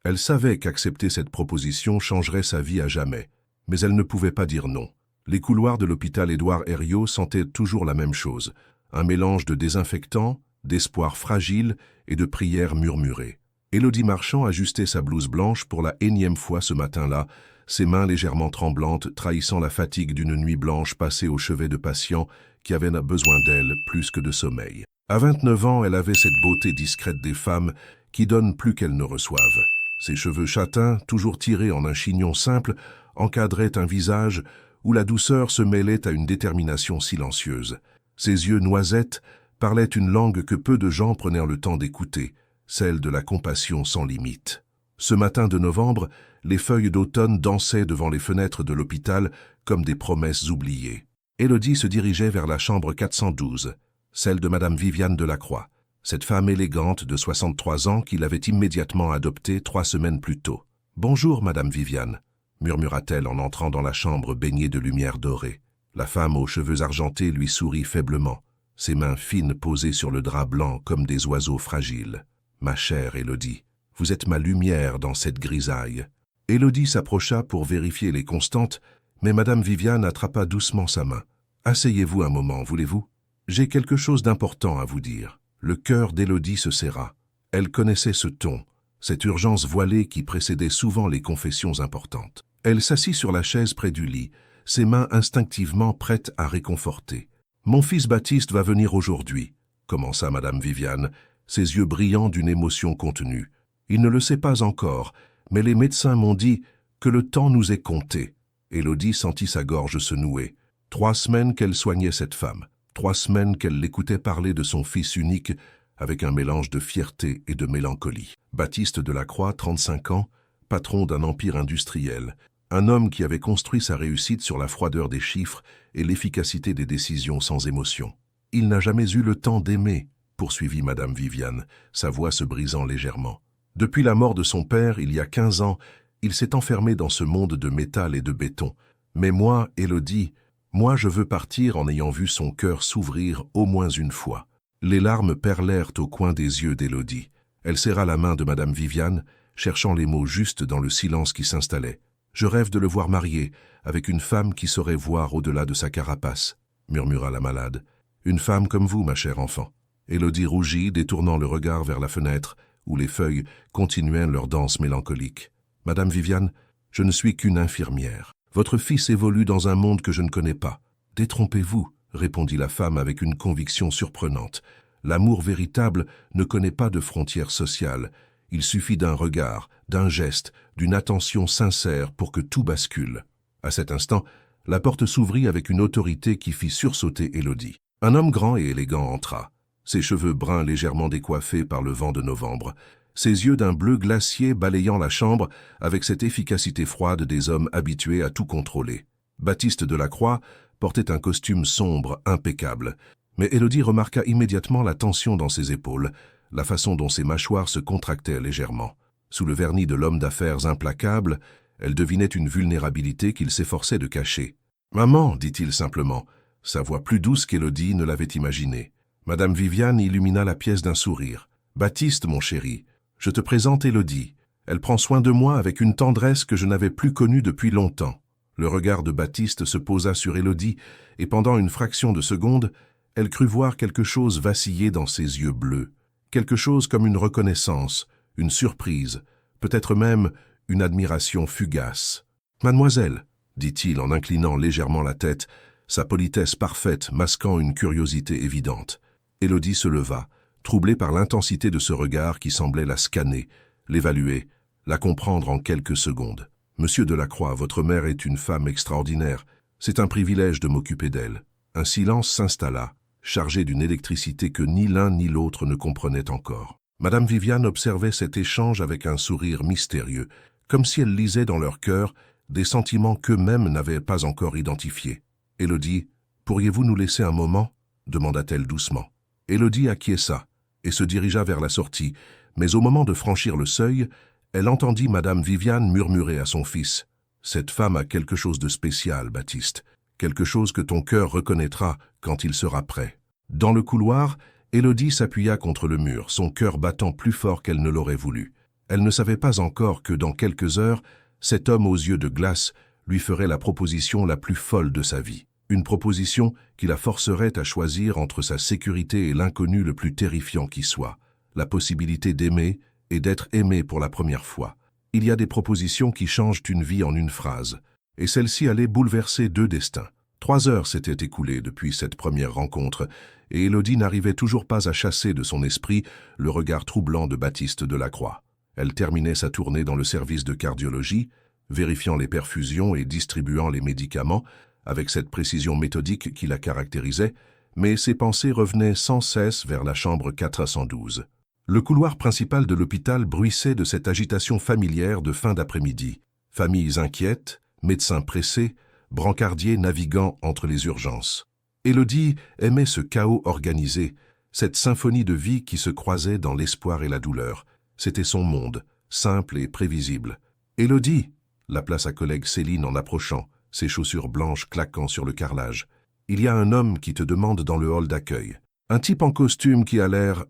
Elle savait qu'accepter cette proposition changerait sa vie à jamais, mais elle ne pouvait pas dire non. Les couloirs de l'hôpital Édouard Herriot sentaient toujours la même chose, un mélange de désinfectant, d'espoir fragile et de prières murmurées. Élodie Marchand ajustait sa blouse blanche pour la énième fois ce matin-là, ses mains légèrement tremblantes trahissant la fatigue d'une nuit blanche passée au chevet de patients qui avaient besoin d'elle plus que de sommeil. À 29 ans, elle avait cette beauté discrète des femmes qui donnent plus qu'elles ne reçoivent. Ses cheveux châtains, toujours tirés en un chignon simple, encadraient un visage où la douceur se mêlait à une détermination silencieuse. Ses yeux noisettes parlaient une langue que peu de gens prenaient le temps d'écouter, celle de la compassion sans limite. Ce matin de novembre, les feuilles d'automne dansaient devant les fenêtres de l'hôpital comme des promesses oubliées. Élodie se dirigeait vers la chambre 412, celle de Madame Viviane Delacroix, cette femme élégante de 63 ans qu'il avait immédiatement adoptée 3 semaines plus tôt. « Bonjour, Madame Viviane », murmura-t-elle en entrant dans la chambre baignée de lumière dorée. La femme aux cheveux argentés lui sourit faiblement, ses mains fines posées sur le drap blanc comme des oiseaux fragiles. « Ma chère Élodie, vous êtes ma lumière dans cette grisaille. » Élodie s'approcha pour vérifier les constantes, mais Madame Viviane attrapa doucement sa main. « Asseyez-vous un moment, voulez-vous? J'ai quelque chose d'important à vous dire. » Le cœur d'Élodie se serra. Elle connaissait ce ton, cette urgence voilée qui précédait souvent les confessions importantes. Elle s'assit sur la chaise près du lit, ses mains instinctivement prêtes à réconforter. « Mon fils Baptiste va venir aujourd'hui, » commença Madame Viviane, ses yeux brillants d'une émotion contenue. « Il ne le sait pas encore, mais les médecins m'ont dit que le temps nous est compté. » Élodie sentit sa gorge se nouer. 3 semaines qu'elle soignait cette femme. 3 semaines qu'elle l'écoutait parler de son fils unique avec un mélange de fierté et de mélancolie. Baptiste Delacroix, 35 ans, patron d'un empire industriel, un homme qui avait construit sa réussite sur la froideur des chiffres et l'efficacité des décisions sans émotion. « Il n'a jamais eu le temps d'aimer », poursuivit Madame Viviane, sa voix se brisant légèrement. « Depuis la mort de son père, il y a 15 ans, il s'est enfermé dans ce monde de métal et de béton. Mais moi, Élodie, moi je veux partir en ayant vu son cœur s'ouvrir au moins une fois. » Les larmes perlèrent au coin des yeux d'Élodie. Elle serra la main de Madame Viviane, cherchant les mots justes dans le silence qui s'installait. « Je rêve de le voir marié, avec une femme qui saurait voir au-delà de sa carapace, » murmura la malade. « Une femme comme vous, ma chère enfant. » Élodie rougit, détournant le regard vers la fenêtre, où les feuilles continuaient leur danse mélancolique. « Madame Viviane, je ne suis qu'une infirmière. Votre fils évolue dans un monde que je ne connais pas. Détrompez-vous, » répondit la femme avec une conviction surprenante. L'amour véritable ne connaît pas de frontières sociales. Il suffit d'un regard, d'un geste, d'une attention sincère pour que tout bascule. À cet instant, la porte s'ouvrit avec une autorité qui fit sursauter Élodie. Un homme grand et élégant entra, ses cheveux bruns légèrement décoiffés par le vent de novembre, ses yeux d'un bleu glacier balayant la chambre avec cette efficacité froide des hommes habitués à tout contrôler. Baptiste Delacroix portait un costume sombre, impeccable, mais Élodie remarqua immédiatement la tension dans ses épaules, la façon dont ses mâchoires se contractaient légèrement. Sous le vernis de l'homme d'affaires implacable, elle devinait une vulnérabilité qu'il s'efforçait de cacher. « Maman » dit-il simplement, sa voix plus douce qu'Élodie ne l'avait imaginé. Madame Viviane illumina la pièce d'un sourire. « Baptiste, mon chéri, je te présente Élodie. Elle prend soin de moi avec une tendresse que je n'avais plus connue depuis longtemps. » Le regard de Baptiste se posa sur Élodie, et pendant une fraction de seconde, elle crut voir quelque chose vaciller dans ses yeux bleus. Quelque chose comme une reconnaissance, une surprise, peut-être même une admiration fugace. « Mademoiselle » dit-il en inclinant légèrement la tête, sa politesse parfaite masquant une curiosité évidente. Élodie se leva, troublée par l'intensité de ce regard qui semblait la scanner, l'évaluer, la comprendre en quelques secondes. « Monsieur Delacroix, votre mère est une femme extraordinaire. C'est un privilège de m'occuper d'elle. » Un silence s'installa, chargé d'une électricité que ni l'un ni l'autre ne comprenaient encore. Madame Viviane observait cet échange avec un sourire mystérieux, comme si elle lisait dans leur cœur des sentiments qu'eux-mêmes n'avaient pas encore identifiés. « Élodie, pourriez-vous nous laisser un moment ?» demanda-t-elle doucement. Élodie acquiesça et se dirigea vers la sortie, mais au moment de franchir le seuil, elle entendit Madame Viviane murmurer à son fils. « Cette femme a quelque chose de spécial, Baptiste, quelque chose que ton cœur reconnaîtra quand il sera prêt. » Dans le couloir, Élodie s'appuya contre le mur, son cœur battant plus fort qu'elle ne l'aurait voulu. Elle ne savait pas encore que dans quelques heures, cet homme aux yeux de glace lui ferait la proposition la plus folle de sa vie. Une proposition qui la forcerait à choisir entre sa sécurité et l'inconnu le plus terrifiant qui soit, la possibilité d'aimer et d'être aimé pour la première fois. Il y a des propositions qui changent une vie en une phrase, et celle-ci allait bouleverser 2 destins. 3 heures s'étaient écoulées depuis cette première rencontre, et Élodie n'arrivait toujours pas à chasser de son esprit le regard troublant de Baptiste Delacroix. Elle terminait sa tournée dans le service de cardiologie, vérifiant les perfusions et distribuant les médicaments, avec cette précision méthodique qui la caractérisait, mais ses pensées revenaient sans cesse vers la chambre 412. Le couloir principal de l'hôpital bruissait de cette agitation familière de fin d'après-midi. Familles inquiètes, médecins pressés, brancardiers naviguant entre les urgences. Élodie aimait ce chaos organisé, cette symphonie de vie qui se croisait dans l'espoir et la douleur. C'était son monde, simple et prévisible. « Élodie !» l'appela sa collègue Céline en approchant, ses chaussures blanches claquant sur le carrelage. « Il y a un homme qui te demande dans le hall d'accueil. Un type en costume qui a l'air,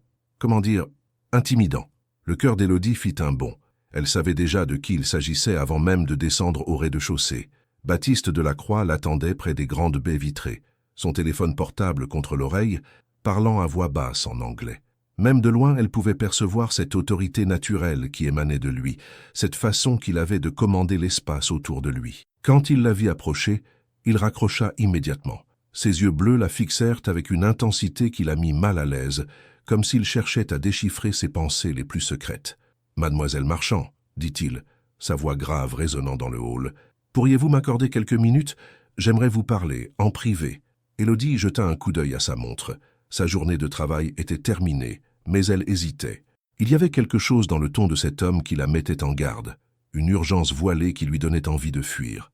intimidant. » Le cœur d'Élodie fit un bond. Elle savait déjà de qui il s'agissait avant même de descendre au rez-de-chaussée. Baptiste Delacroix l'attendait près des grandes baies vitrées, son téléphone portable contre l'oreille, parlant à voix basse en anglais. Même de loin, elle pouvait percevoir cette autorité naturelle qui émanait de lui, cette façon qu'il avait de commander l'espace autour de lui. Quand il la vit approcher, il raccrocha immédiatement. Ses yeux bleus la fixèrent avec une intensité qui la mit mal à l'aise, comme s'il cherchait à déchiffrer ses pensées les plus secrètes. « Mademoiselle Marchand, » dit-il, sa voix grave résonnant dans le hall, « pourriez-vous m'accorder quelques minutes? J'aimerais vous parler, en privé. » Élodie jeta un coup d'œil à sa montre. Sa journée de travail était terminée, mais elle hésitait. Il y avait quelque chose dans le ton de cet homme qui la mettait en garde, une urgence voilée qui lui donnait envie de fuir.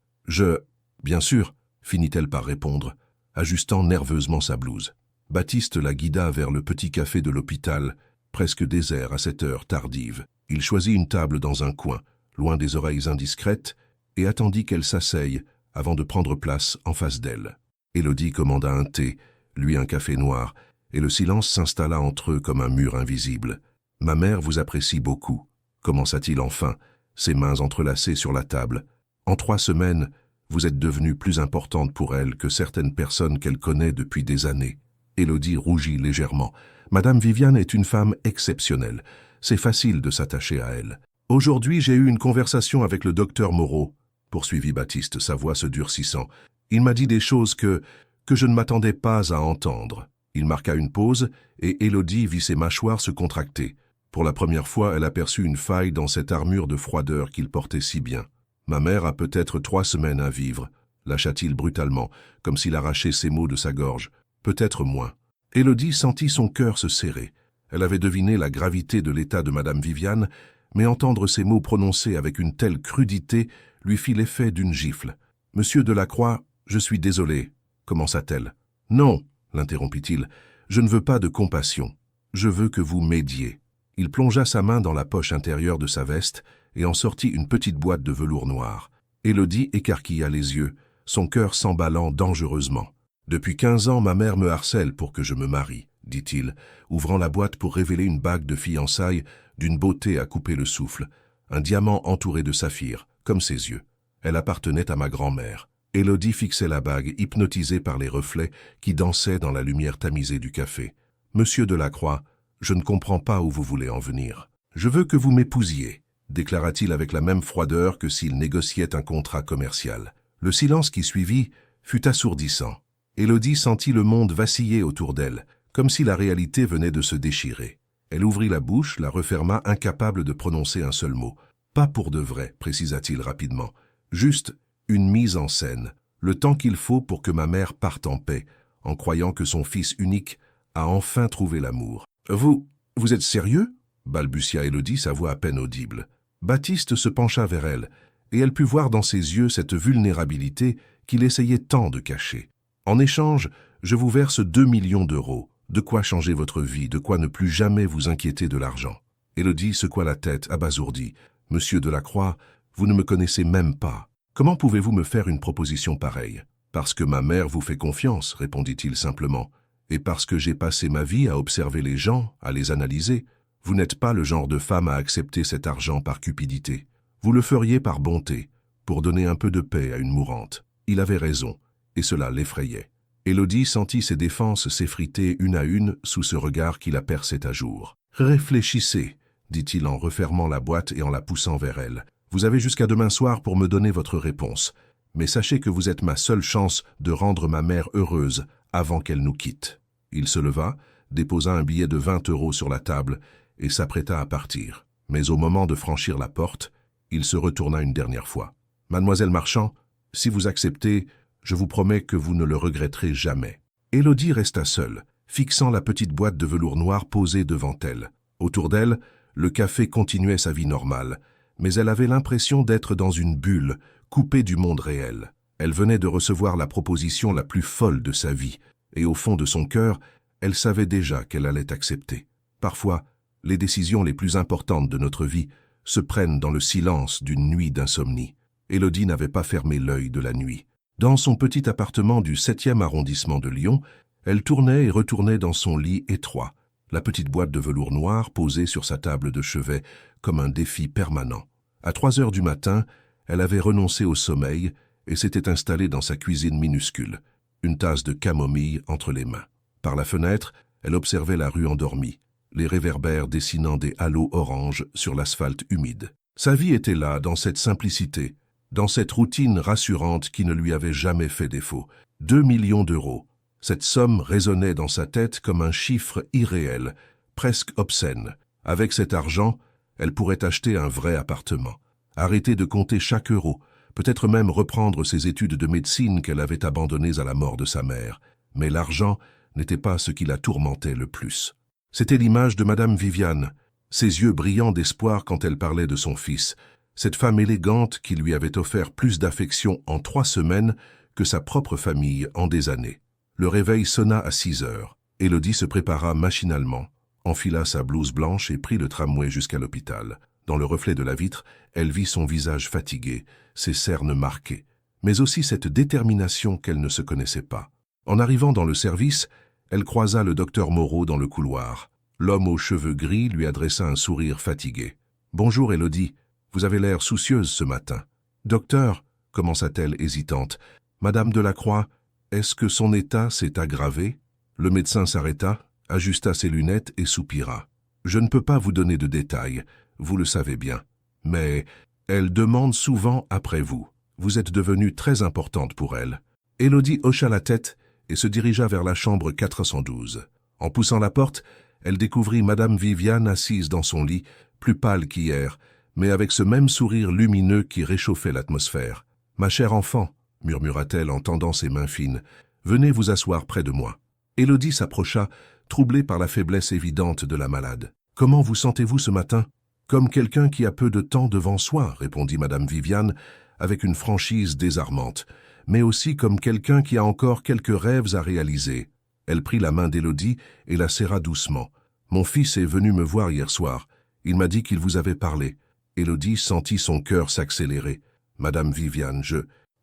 « Bien sûr, » finit-elle par répondre, ajustant nerveusement sa blouse. Baptiste la guida vers le petit café de l'hôpital, presque désert à cette heure tardive. Il choisit une table dans un coin, loin des oreilles indiscrètes, et attendit qu'elle s'asseye avant de prendre place en face d'elle. Élodie commanda un thé, lui un café noir, et le silence s'installa entre eux comme un mur invisible. « Ma mère vous apprécie beaucoup, » commença-t-il enfin, ses mains entrelacées sur la table. « En 3 semaines, vous êtes devenue plus importante pour elle que certaines personnes qu'elle connaît depuis des années. » Élodie rougit légèrement. « Madame Viviane est une femme exceptionnelle. C'est facile de s'attacher à elle. Aujourd'hui, j'ai eu une conversation avec le docteur Moreau, » poursuivit Baptiste, sa voix se durcissant. « Il m'a dit des choses que je ne m'attendais pas à entendre. » Il marqua une pause, et Élodie vit ses mâchoires se contracter. Pour la première fois, elle aperçut une faille dans cette armure de froideur qu'il portait si bien. « Ma mère a peut-être 3 semaines à vivre, » lâcha-t-il brutalement, comme s'il arrachait ses mots de sa gorge. « Peut-être moins. » Élodie sentit son cœur se serrer. Elle avait deviné la gravité de l'état de Madame Viviane, mais entendre ces mots prononcés avec une telle crudité lui fit l'effet d'une gifle. « Monsieur Delacroix, je suis désolé, » commença-t-elle. « Non, » l'interrompit-il, « je ne veux pas de compassion. Je veux que vous m'aidiez. » Il plongea sa main dans la poche intérieure de sa veste et en sortit une petite boîte de velours noir. Élodie écarquilla les yeux, son cœur s'emballant dangereusement. « Depuis 15 ans, ma mère me harcèle pour que je me marie, » dit-il, ouvrant la boîte pour révéler une bague de fiançailles d'une beauté à couper le souffle, un diamant entouré de saphir, comme ses yeux. Elle appartenait à ma grand-mère. Élodie fixait la bague, hypnotisée par les reflets qui dansaient dans la lumière tamisée du café. « Monsieur Delacroix, je ne comprends pas où vous voulez en venir. Je veux que vous m'épousiez, » déclara-t-il avec la même froideur que s'il négociait un contrat commercial. Le silence qui suivit fut assourdissant. Élodie sentit le monde vaciller autour d'elle, comme si la réalité venait de se déchirer. Elle ouvrit la bouche, la referma, incapable de prononcer un seul mot. « Pas pour de vrai, » précisa-t-il rapidement. « Juste une mise en scène, le temps qu'il faut pour que ma mère parte en paix, en croyant que son fils unique a enfin trouvé l'amour. »« Vous êtes sérieux ?» balbutia Élodie, sa voix à peine audible. Baptiste se pencha vers elle, et elle put voir dans ses yeux cette vulnérabilité qu'il essayait tant de cacher. « En échange, je vous verse 2 millions d'euros. De quoi changer votre vie, de quoi ne plus jamais vous inquiéter de l'argent. » Élodie secoua la tête, abasourdie. « Monsieur Delacroix, vous ne me connaissez même pas. Comment pouvez-vous me faire une proposition pareille? »« Parce que ma mère vous fait confiance, » répondit-il simplement. « Et parce que j'ai passé ma vie à observer les gens, à les analyser. Vous n'êtes pas le genre de femme à accepter cet argent par cupidité. Vous le feriez par bonté, pour donner un peu de paix à une mourante. Il avait raison, et cela l'effrayait. Élodie sentit ses défenses s'effriter une à une sous ce regard qui la perçait à jour. « Réfléchissez », dit-il en refermant la boîte et en la poussant vers elle. « Vous avez jusqu'à demain soir pour me donner votre réponse. Mais sachez que vous êtes ma seule chance de rendre ma mère heureuse avant qu'elle nous quitte. » Il se leva, déposa un billet de 20 € sur la table et s'apprêta à partir. Mais au moment de franchir la porte, il se retourna une dernière fois. « Mademoiselle Marchand, si vous acceptez, je vous promets que vous ne le regretterez jamais. » Élodie resta seule, fixant la petite boîte de velours noir posée devant elle. Autour d'elle, le café continuait sa vie normale, mais elle avait l'impression d'être dans une bulle, coupée du monde réel. Elle venait de recevoir la proposition la plus folle de sa vie, et au fond de son cœur, elle savait déjà qu'elle allait accepter. Parfois, les décisions les plus importantes de notre vie se prennent dans le silence d'une nuit d'insomnie. Élodie n'avait pas fermé l'œil de la nuit. Dans son petit appartement du 7e arrondissement de Lyon, elle tournait et retournait dans son lit étroit, la petite boîte de velours noir posée sur sa table de chevet comme un défi permanent. À 3 heures du matin, elle avait renoncé au sommeil et s'était installée dans sa cuisine minuscule, une tasse de camomille entre les mains. Par la fenêtre, elle observait la rue endormie, les réverbères dessinant des halos oranges sur l'asphalte humide. Sa vie était là, dans cette simplicité, dans cette routine rassurante qui ne lui avait jamais fait défaut. 2 millions d'euros. Cette somme résonnait dans sa tête comme un chiffre irréel, presque obscène. Avec cet argent, elle pourrait acheter un vrai appartement, arrêter de compter chaque euro, peut-être même reprendre ses études de médecine qu'elle avait abandonnées à la mort de sa mère. Mais l'argent n'était pas ce qui la tourmentait le plus. C'était l'image de Madame Viviane, ses yeux brillants d'espoir quand elle parlait de son fils, cette femme élégante qui lui avait offert plus d'affection en 3 semaines que sa propre famille en des années. Le réveil sonna à 6 heures. Élodie se prépara machinalement, enfila sa blouse blanche et prit le tramway jusqu'à l'hôpital. Dans le reflet de la vitre, elle vit son visage fatigué, ses cernes marquées, mais aussi cette détermination qu'elle ne se connaissait pas. En arrivant dans le service, elle croisa le docteur Moreau dans le couloir. L'homme aux cheveux gris lui adressa un sourire fatigué. « Bonjour Élodie, vous avez l'air soucieuse ce matin. »« Docteur, » commença-t-elle hésitante, « Madame Delacroix, est-ce que son état s'est aggravé ?» Le médecin s'arrêta, ajusta ses lunettes et soupira. « Je ne peux pas vous donner de détails, vous le savez bien. Mais elle demande souvent après vous. Vous êtes devenue très importante pour elle. » Élodie hocha la tête et se dirigea vers la chambre 412. En poussant la porte, elle découvrit Madame Viviane assise dans son lit, plus pâle qu'hier, mais avec ce même sourire lumineux qui réchauffait l'atmosphère. « Ma chère enfant, » murmura-t-elle en tendant ses mains fines, « venez vous asseoir près de moi. » Élodie s'approcha, troublée par la faiblesse évidente de la malade. « Comment vous sentez-vous ce matin ?»« Comme quelqu'un qui a peu de temps devant soi, » répondit Madame Viviane, avec une franchise désarmante, « mais aussi comme quelqu'un qui a encore quelques rêves à réaliser. » Elle prit la main d'Élodie et la serra doucement. « Mon fils est venu me voir hier soir. Il m'a dit qu'il vous avait parlé. » Élodie sentit son cœur s'accélérer. « Madame Viviane,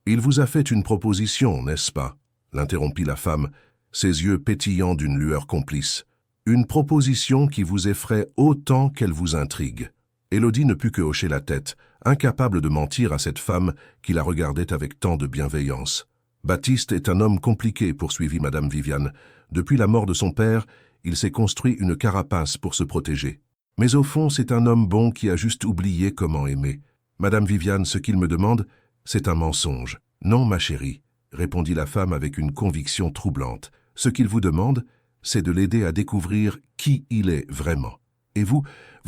Il vous a fait une proposition, n'est-ce pas ?» l'interrompit la femme, ses yeux pétillants d'une lueur complice. « Une proposition qui vous effraie autant qu'elle vous intrigue. » Élodie ne put que hocher la tête, incapable de mentir à cette femme qui la regardait avec tant de bienveillance. « Baptiste est un homme compliqué, » poursuivit Madame Viviane. « Depuis la mort de son père, il s'est construit une carapace pour se protéger. Mais au fond, c'est un homme bon qui a juste oublié comment aimer. Madame Viviane, ce qu'il me demande, c'est un mensonge. »« Non, ma chérie, » répondit la femme avec une conviction troublante. « Ce qu'il vous demande, c'est de l'aider à découvrir qui il est vraiment. Et vous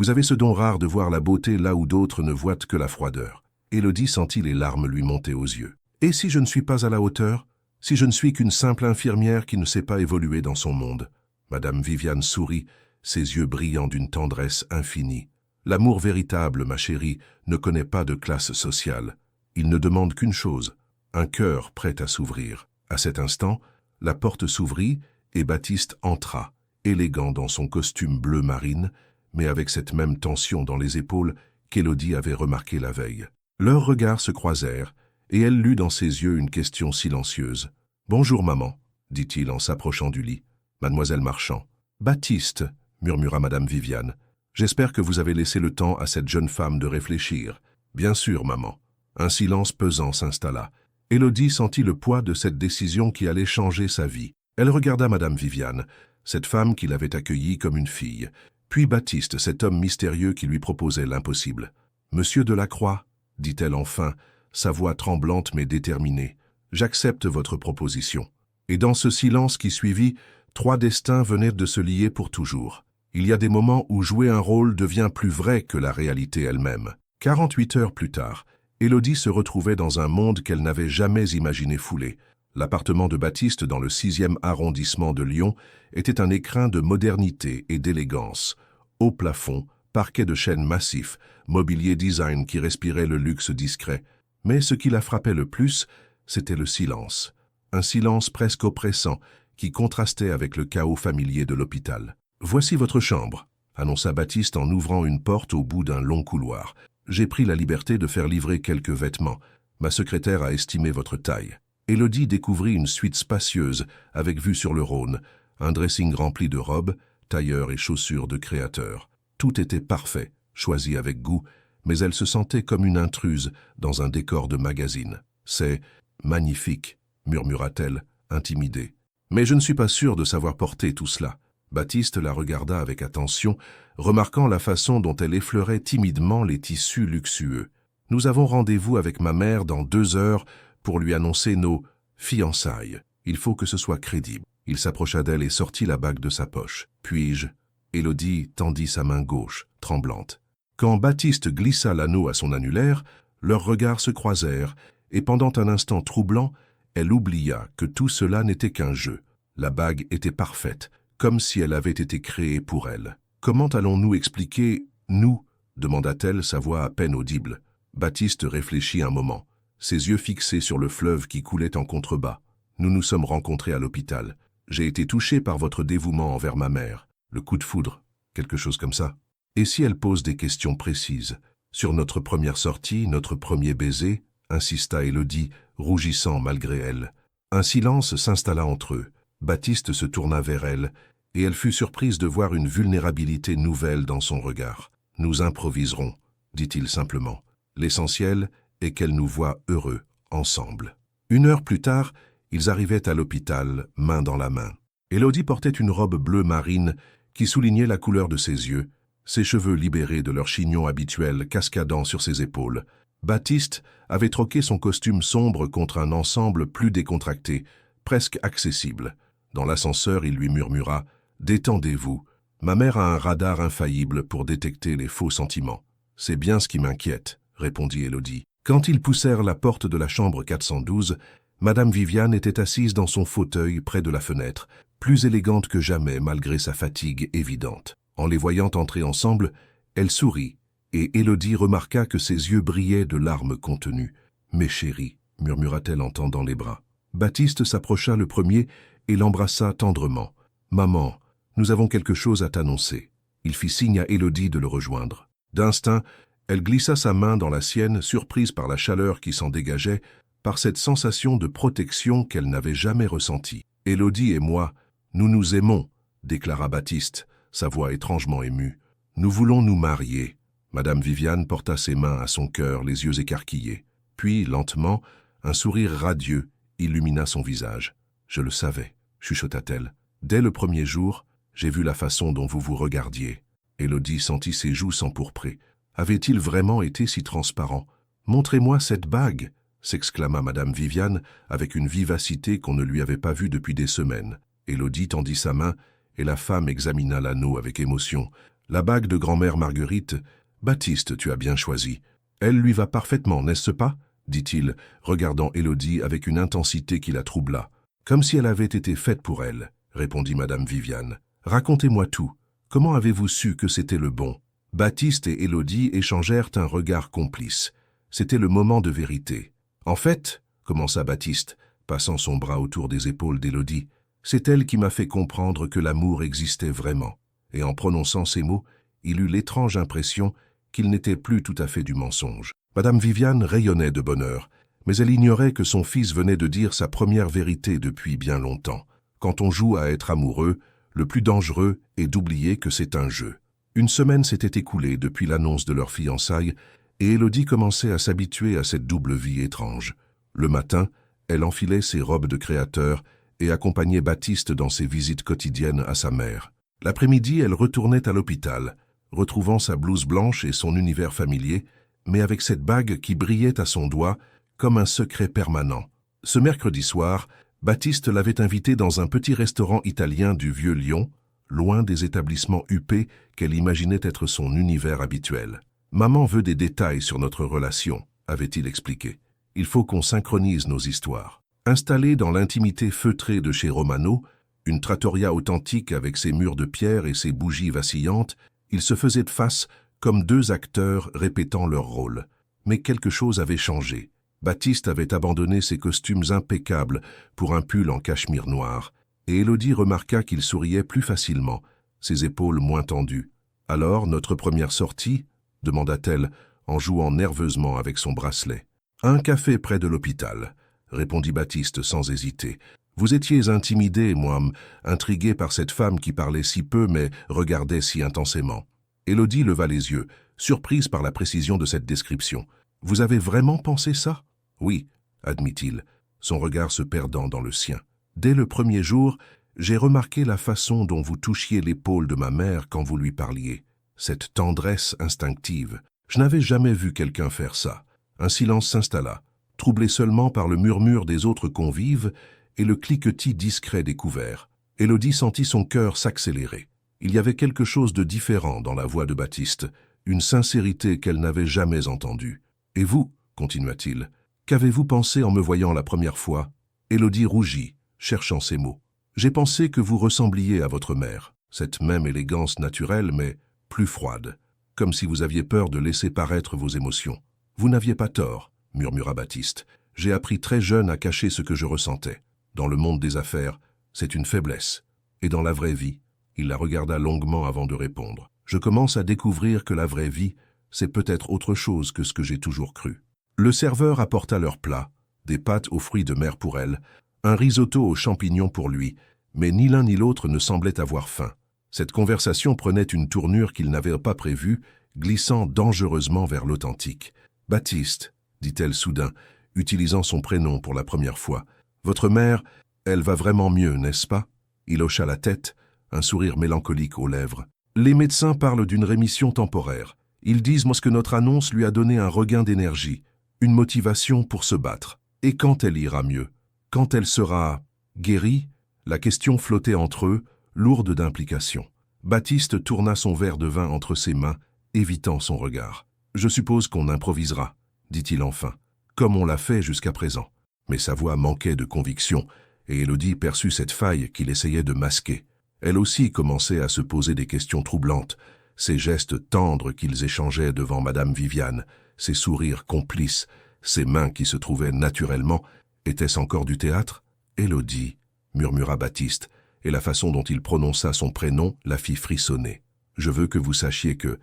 avez ce don rare de voir la beauté là où d'autres ne voient que la froideur. » Élodie sentit les larmes lui monter aux yeux. « Et si je ne suis pas à la hauteur? Si je ne suis qu'une simple infirmière qui ne sait pas évoluer dans son monde ?» Madame Viviane sourit, ses yeux brillants d'une tendresse infinie. « L'amour véritable, ma chérie, ne connaît pas de classe sociale. Il ne demande qu'une chose, un cœur prêt à s'ouvrir. » À cet instant, la porte s'ouvrit et Baptiste entra, élégant dans son costume bleu marine, mais avec cette même tension dans les épaules qu'Élodie avait remarquée la veille. Leurs regards se croisèrent, et elle lut dans ses yeux une question silencieuse. « Bonjour, maman, » dit-il en s'approchant du lit. « Mademoiselle Marchand. »« Baptiste, » murmura Madame Viviane. J'espère que vous avez laissé le temps à cette jeune femme de réfléchir. Bien sûr, maman. Un silence pesant s'installa. Élodie sentit le poids de cette décision qui allait changer sa vie. Elle regarda Madame Viviane, cette femme qui l'avait accueillie comme une fille, puis Baptiste, cet homme mystérieux qui lui proposait l'impossible. « Monsieur Delacroix, dit-elle enfin, sa voix tremblante mais déterminée, j'accepte votre proposition. » Et dans ce silence qui suivit, 3 destins venaient de se lier pour toujours. Il y a des moments où jouer un rôle devient plus vrai que la réalité elle-même. 48 heures plus tard, Élodie se retrouvait dans un monde qu'elle n'avait jamais imaginé fouler. L'appartement de Baptiste dans le 6e arrondissement de Lyon était un écrin de modernité et d'élégance. Haut plafond, parquet de chêne massif, mobilier design qui respirait le luxe discret. Mais ce qui la frappait le plus, c'était le silence. Un silence presque oppressant qui contrastait avec le chaos familier de l'hôpital. « Voici votre chambre », annonça Baptiste en ouvrant une porte au bout d'un long couloir. « J'ai pris la liberté de faire livrer quelques vêtements. Ma secrétaire a estimé votre taille. » Élodie découvrit une suite spacieuse avec vue sur le Rhône, un dressing rempli de robes, tailleurs et chaussures de créateurs. Tout était parfait, choisi avec goût, mais elle se sentait comme une intruse dans un décor de magazine. « C'est magnifique », murmura-t-elle, intimidée. « Mais je ne suis pas sûre de savoir porter tout cela. » Baptiste la regarda avec attention, remarquant la façon dont elle effleurait timidement les tissus luxueux. « Nous avons rendez-vous avec ma mère dans 2 heures pour lui annoncer nos fiançailles. Il faut que ce soit crédible. » Il s'approcha d'elle et sortit la bague de sa poche. « Puis-je » Élodie tendit sa main gauche, tremblante. Quand Baptiste glissa l'anneau à son annulaire, leurs regards se croisèrent, et pendant un instant troublant, elle oublia que tout cela n'était qu'un jeu. La bague était parfaite, comme si elle avait été créée pour elle. « Comment allons-nous expliquer « nous » demanda-t-elle, sa voix à peine audible. Baptiste réfléchit un moment, ses yeux fixés sur le fleuve qui coulait en contrebas. « Nous nous sommes rencontrés à l'hôpital. J'ai été touché par votre dévouement envers ma mère. Le coup de foudre, quelque chose comme ça. Et si elle pose des questions précises? Sur notre première sortie, notre premier baiser, insista Élodie, rougissant malgré elle. Un silence s'installa entre eux. Baptiste se tourna vers elle, et elle fut surprise de voir une vulnérabilité nouvelle dans son regard. « Nous improviserons, » dit-il simplement. « L'essentiel est qu'elle nous voie heureux, ensemble. » 1 heure plus tard, ils arrivaient à l'hôpital, main dans la main. Élodie portait une robe bleue marine qui soulignait la couleur de ses yeux, ses cheveux libérés de leur chignon habituel cascadant sur ses épaules. Baptiste avait troqué son costume sombre contre un ensemble plus décontracté, presque accessible. Dans l'ascenseur, il lui murmura « Détendez-vous, ma mère a un radar infaillible pour détecter les faux sentiments. » « C'est bien ce qui m'inquiète, » répondit Élodie. Quand ils poussèrent la porte de la chambre 412, Madame Viviane était assise dans son fauteuil près de la fenêtre, plus élégante que jamais malgré sa fatigue évidente. En les voyant entrer ensemble, elle sourit, et Élodie remarqua que ses yeux brillaient de larmes contenues. « Mes chéris » murmura-t-elle en tendant les bras. Baptiste s'approcha le premier et l'embrassa tendrement. « Maman, nous avons quelque chose à t'annoncer. » Il fit signe à Élodie de le rejoindre. D'instinct, elle glissa sa main dans la sienne, surprise par la chaleur qui s'en dégageait, par cette sensation de protection qu'elle n'avait jamais ressentie. « Élodie et moi, nous nous aimons, » déclara Baptiste, sa voix étrangement émue. « Nous voulons nous marier. » Madame Viviane porta ses mains à son cœur, les yeux écarquillés. Puis, lentement, un sourire radieux illumina son visage. « Je le savais, » chuchota-t-elle. « Dès le premier jour, j'ai vu la façon dont vous vous regardiez. » Élodie sentit ses joues s'empourprer. Avait-il vraiment été si transparent? « Montrez-moi cette bague !» s'exclama Madame Viviane avec une vivacité qu'on ne lui avait pas vue depuis des semaines. Élodie tendit sa main et la femme examina l'anneau avec émotion. « La bague de grand-mère Marguerite, Baptiste, tu as bien choisi. Elle lui va parfaitement, n'est-ce pas ?» dit-il, regardant Élodie avec une intensité qui la troubla. « Comme si elle avait été faite pour elle, » répondit Madame Viviane. « Racontez-moi tout. Comment avez-vous su que c'était le bon ?» Baptiste et Élodie échangèrent un regard complice. C'était le moment de vérité. « En fait, » commença Baptiste, passant son bras autour des épaules d'Élodie, « c'est elle qui m'a fait comprendre que l'amour existait vraiment. » Et en prononçant ces mots, il eut l'étrange impression qu'il n'était plus tout à fait du mensonge. Madame Viviane rayonnait de bonheur, mais elle ignorait que son fils venait de dire sa première vérité depuis bien longtemps. Quand on joue à être amoureux, le plus dangereux est d'oublier que c'est un jeu. Une semaine s'était écoulée depuis l'annonce de leur fiançailles et Élodie commençait à s'habituer à cette double vie étrange. Le matin, elle enfilait ses robes de créateur et accompagnait Baptiste dans ses visites quotidiennes à sa mère. L'après-midi, elle retournait à l'hôpital, retrouvant sa blouse blanche et son univers familier, mais avec cette bague qui brillait à son doigt comme un secret permanent. Ce mercredi soir, Baptiste l'avait invitée dans un petit restaurant italien du Vieux Lyon, loin des établissements huppés qu'elle imaginait être son univers habituel. « Maman veut des détails sur notre relation », avait-il expliqué. « Il faut qu'on synchronise nos histoires. » Installé dans l'intimité feutrée de chez Romano, une trattoria authentique avec ses murs de pierre et ses bougies vacillantes, ils se faisaient face comme deux acteurs répétant leur rôle. Mais quelque chose avait changé. Baptiste avait abandonné ses costumes impeccables pour un pull en cachemire noir, et Élodie remarqua qu'il souriait plus facilement, ses épaules moins tendues. « Alors, notre première sortie ?» demanda-t-elle, en jouant nerveusement avec son bracelet. « Un café près de l'hôpital », répondit Baptiste sans hésiter. « Vous étiez intimidé, moi, intrigué par cette femme qui parlait si peu mais regardait si intensément. » Élodie leva les yeux, surprise par la précision de cette description. « Vous avez vraiment pensé ça ?»« Oui, » admit-il, son regard se perdant dans le sien. « Dès le premier jour, j'ai remarqué la façon dont vous touchiez l'épaule de ma mère quand vous lui parliez. Cette tendresse instinctive. Je n'avais jamais vu quelqu'un faire ça. » Un silence s'installa, troublé seulement par le murmure des autres convives et le cliquetis discret des couverts. Élodie sentit son cœur s'accélérer. Il y avait quelque chose de différent dans la voix de Baptiste, une sincérité qu'elle n'avait jamais entendue. « Et vous ?» continua-t-il. « Qu'avez-vous pensé en me voyant la première fois ?» Élodie rougit, cherchant ses mots. « J'ai pensé que vous ressembliez à votre mère, cette même élégance naturelle mais plus froide, comme si vous aviez peur de laisser paraître vos émotions. Vous n'aviez pas tort, murmura Baptiste. J'ai appris très jeune à cacher ce que je ressentais. Dans le monde des affaires, c'est une faiblesse. Et dans la vraie vie, il la regarda longuement avant de répondre. Je commence à découvrir que la vraie vie, c'est peut-être autre chose que ce que j'ai toujours cru. Le serveur apporta leur plat, des pâtes aux fruits de mer pour elle, un risotto aux champignons pour lui, mais ni l'un ni l'autre ne semblait avoir faim. Cette conversation prenait une tournure qu'ils n'avaient pas prévue, glissant dangereusement vers l'authentique. « Baptiste, dit-elle soudain, utilisant son prénom pour la première fois. « Votre mère, elle va vraiment mieux, n'est-ce pas ?» Il hocha la tête, un sourire mélancolique aux lèvres. « Les médecins parlent d'une rémission temporaire. Ils disent que notre annonce lui a donné un regain d'énergie, une motivation pour se battre. Et quand elle ira mieux? Quand elle sera guérie ?» La question flottait entre eux, lourde d'implications. Baptiste tourna son verre de vin entre ses mains, évitant son regard. « Je suppose qu'on improvisera, » dit-il enfin, « comme on l'a fait jusqu'à présent. » Mais sa voix manquait de conviction, et Élodie perçut cette faille qu'il essayait de masquer. Elle aussi commençait à se poser des questions troublantes, ces gestes tendres qu'ils échangeaient devant Madame Viviane, ces sourires complices, ces mains qui se trouvaient naturellement. Était-ce encore du théâtre? « Élodie » murmura Baptiste, et la façon dont il prononça son prénom la fit frissonner. « Je veux que vous sachiez que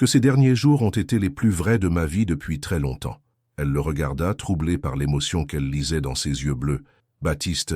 ces derniers jours ont été les plus vrais de ma vie depuis très longtemps. » Elle le regarda, troublée par l'émotion qu'elle lisait dans ses yeux bleus. « Baptiste,